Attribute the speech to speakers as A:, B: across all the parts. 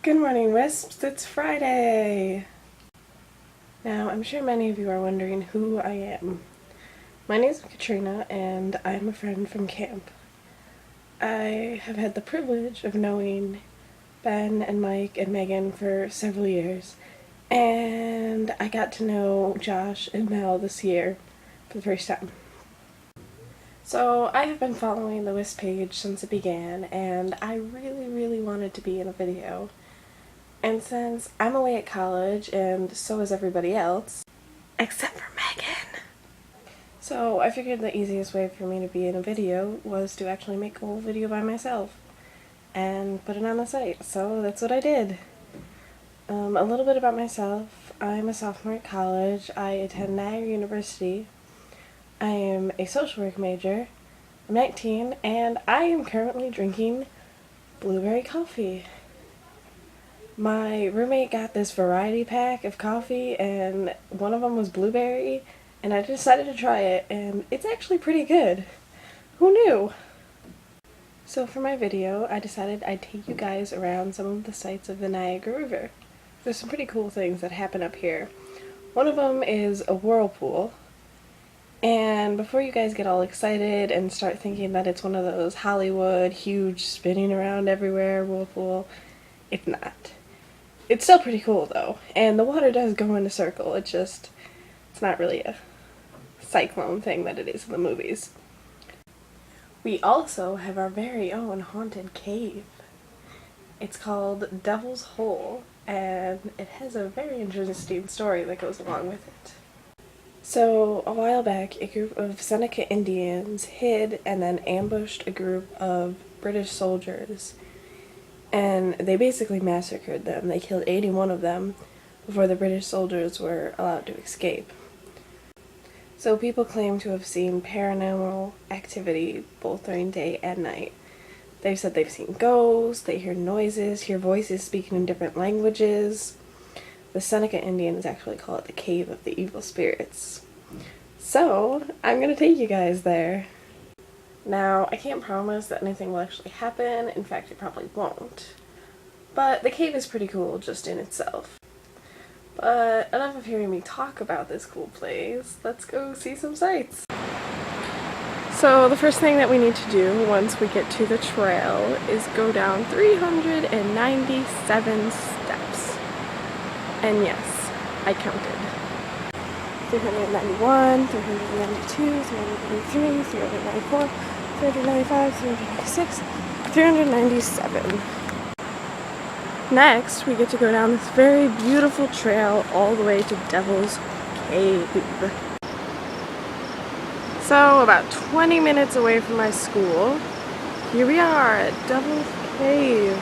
A: Good morning, Wisps. It's Friday! Now, I'm sure many of you are wondering who I am. My name is Katrina, and I'm a friend from camp. I have had the privilege of knowing Ben and Mike and Megan for several years, and I got to know Josh and Mel this year for the first time. So, I have been following the Wisp page since it began, and I really wanted to be in a video. And since I'm away at college, and so is everybody else, except for Megan, so I figured the easiest way for me to be in a video was to actually make a whole video by myself and put it on the site. So that's what I did. A little bit about myself. I'm a sophomore at college. I attend Niagara University. I am a social work major. I'm 19, and I am currently drinking blueberry coffee. My roommate got this variety pack of coffee, and one of them was blueberry, and I decided to try it, and it's actually pretty good. Who knew? So for my video, I decided I'd take you guys around some of the sites of the Niagara River. There's some pretty cool things that happen up here. One of them is a whirlpool, and before you guys get all excited and start thinking that it's one of those Hollywood, huge, spinning around everywhere whirlpool, it's not. It's still pretty cool though, and the water does go in a circle. It's not really a cyclone thing that it is in the movies. We also have our very own haunted cave. It's called Devil's Hole, and it has a very interesting story that goes along with it. So, a while back, a group of Seneca Indians hid and then ambushed a group of British soldiers. And they basically massacred them. They killed 81 of them before the British soldiers were allowed to escape. So people claim to have seen paranormal activity both during day and night. They've said they've seen ghosts, they hear noises, hear voices speaking in different languages. The Seneca Indians actually call it the Cave of the Evil Spirits. So, I'm going to take you guys there. Now, I can't promise that anything will actually happen. In fact, it probably won't. But the cave is pretty cool just in itself. But enough of hearing me talk about this cool place. Let's go see some sights. So the first thing that we need to do once we get to the trail is go down 397 steps. And yes, I counted. 391, 392, 393, 394, 395, 396, 397. Next, we get to go down this very beautiful trail all the way to Devil's Cave. So, about 20 minutes away from my school, here we are at Devil's Cave.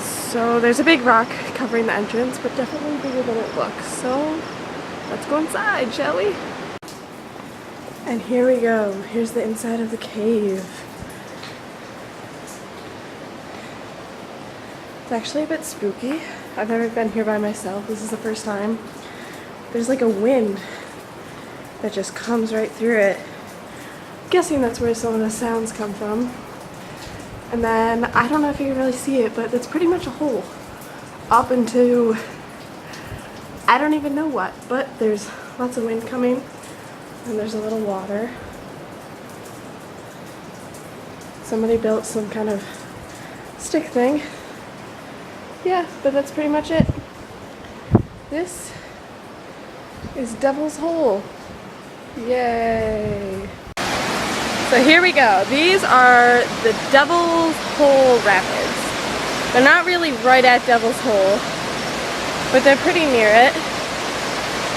A: So, there's a big rock covering the entrance, but definitely bigger than it looks. So, let's go inside, shall we? And here we go. Here's the inside of the cave. It's actually a bit spooky. I've never been here by myself. This is the first time. There's like a wind that just comes right through it. I'm guessing that's where some of the sounds come from. And then, I don't know if you can really see it, but it's pretty much a hole up into, I don't even know what, but there's lots of wind coming. And there's a little water. Somebody built some kind of stick thing. Yeah, but that's pretty much it. This is Devil's Hole. Yay! So here we go. These are the Devil's Hole Rapids. They're not really right at Devil's Hole, but they're pretty near it.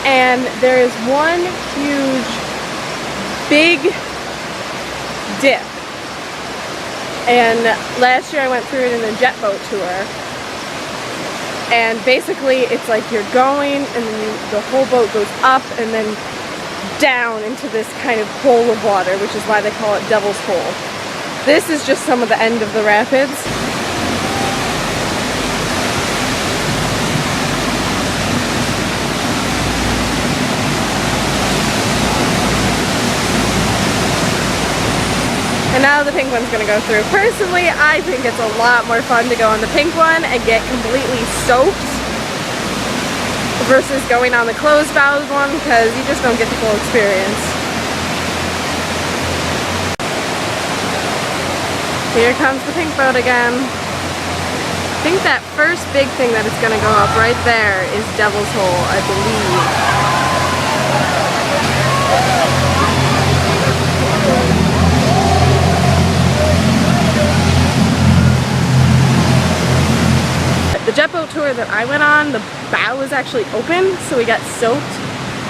A: And there is one huge, big dip. And last year I went through it in a jet boat tour. And basically it's like you're going and then the whole boat goes up and then down into this kind of hole of water, which is why they call it Devil's Hole. This is just some of the end of the rapids. And now the pink one's gonna go through. Personally, I think it's a lot more fun to go on the pink one and get completely soaked versus going on the closed valve one, because you just don't get the full experience. Here comes the pink boat again. I think that first big thing that is gonna go up right there is Devil's Hole, I believe. The jet boat tour that I went on, the bow was actually open, so we got soaked,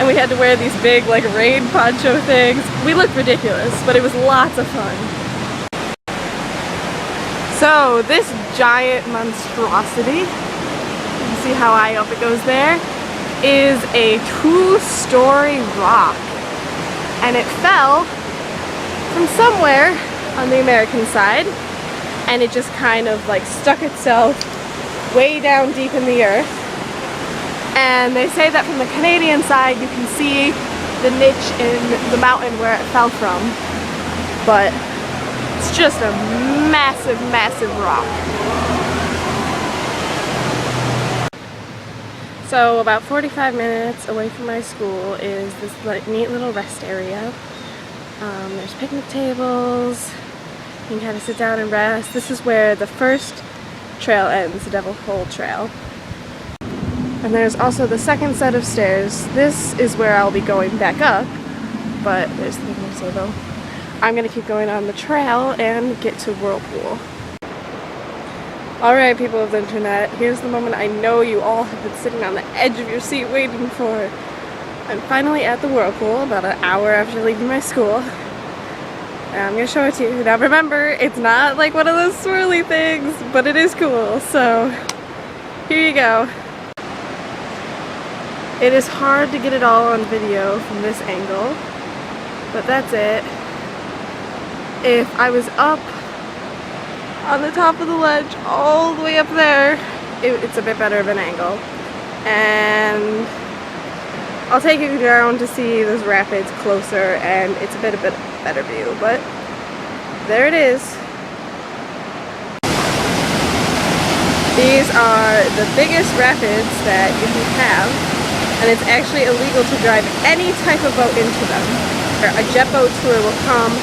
A: and we had to wear these big like rain poncho things. We looked ridiculous, but it was lots of fun. So this giant monstrosity, you can see how high up it goes there, is a 2-story rock, and it fell from somewhere on the American side, and it just kind of like stuck itself way down deep in the earth. And they say that from the Canadian side you can see the niche in the mountain where it fell from, but it's just a massive, massive rock. So about 45 minutes away from my school is this neat little rest area. There's picnic tables, you can kind of sit down and rest. This is where the first trail ends, the Devil's Hole Trail. And there's also the second set of stairs. This is where I'll be going back up, but there's the picnic table. I'm gonna keep going on the trail and get to Whirlpool. Alright, people of the internet, here's the moment I know you all have been sitting on the edge of your seat waiting for. I'm finally at the Whirlpool about an hour after leaving my school. And I'm gonna show it to you. Now remember, it's not like one of those swirly things, but it is cool, so here you go. It is hard to get it all on video from this angle, but that's it. If I was up on the top of the ledge all the way up there, it's a bit better of an angle. And I'll take you down to see those rapids closer, and it's a bit better view, but there it is. These are the biggest rapids that you can have, and it's actually illegal to drive any type of boat into them. A jet boat tour will come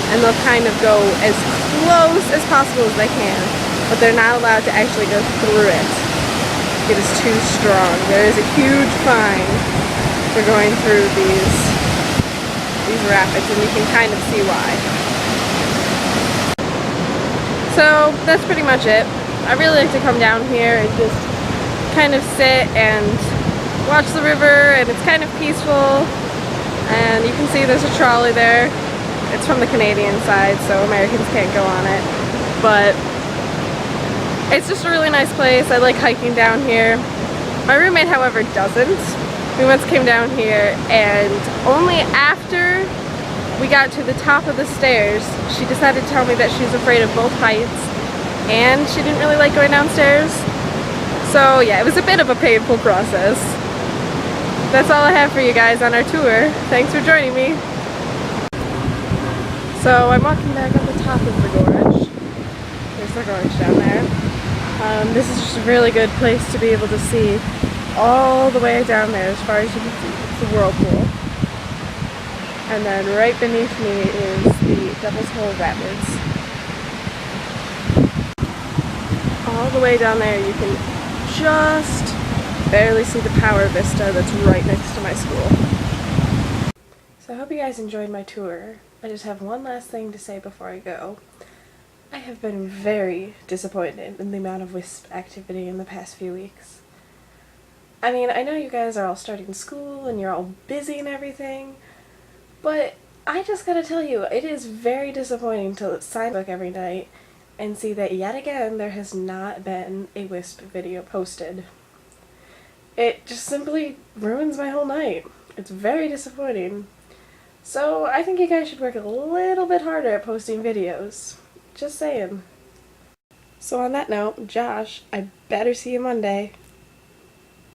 A: and they'll kind of go as close as possible as they can, but they're not allowed to actually go through it. It is too strong. There is a huge fine for going through these rapids, and you can kind of see why. So that's pretty much it. I really like to come down here and just kind of sit and watch the river, and it's kind of peaceful, and you can see there's a trolley there. It's from the Canadian side, so Americans can't go on it, but it's just a really nice place. I like hiking down here. My roommate, however, doesn't. We once came down here, and only after we got to the top of the stairs, she decided to tell me that she's afraid of both heights, and she didn't really like going downstairs. So yeah, it was a bit of a painful process. That's all I have for you guys on our tour. Thanks for joining me. So I'm walking back up the top of the gorge. There's the gorge down there. This is just a really good place to be able to see all the way down there as far as you can see. It's the Whirlpool. And then right beneath me is the Devil's Hole Rapids. All the way down there you can just barely see the power vista that's right next to my school. So I hope you guys enjoyed my tour. I just have one last thing to say before I go. I have been very disappointed in the amount of Wisp activity in the past few weeks. I mean, I know you guys are all starting school and you're all busy and everything, but I just gotta tell you, it is very disappointing to sign book every night and see that yet again there has not been a Wisp video posted. It just simply ruins my whole night. It's very disappointing. So I think you guys should work a little bit harder at posting videos. Just saying. So on that note, Josh, I better see you Monday.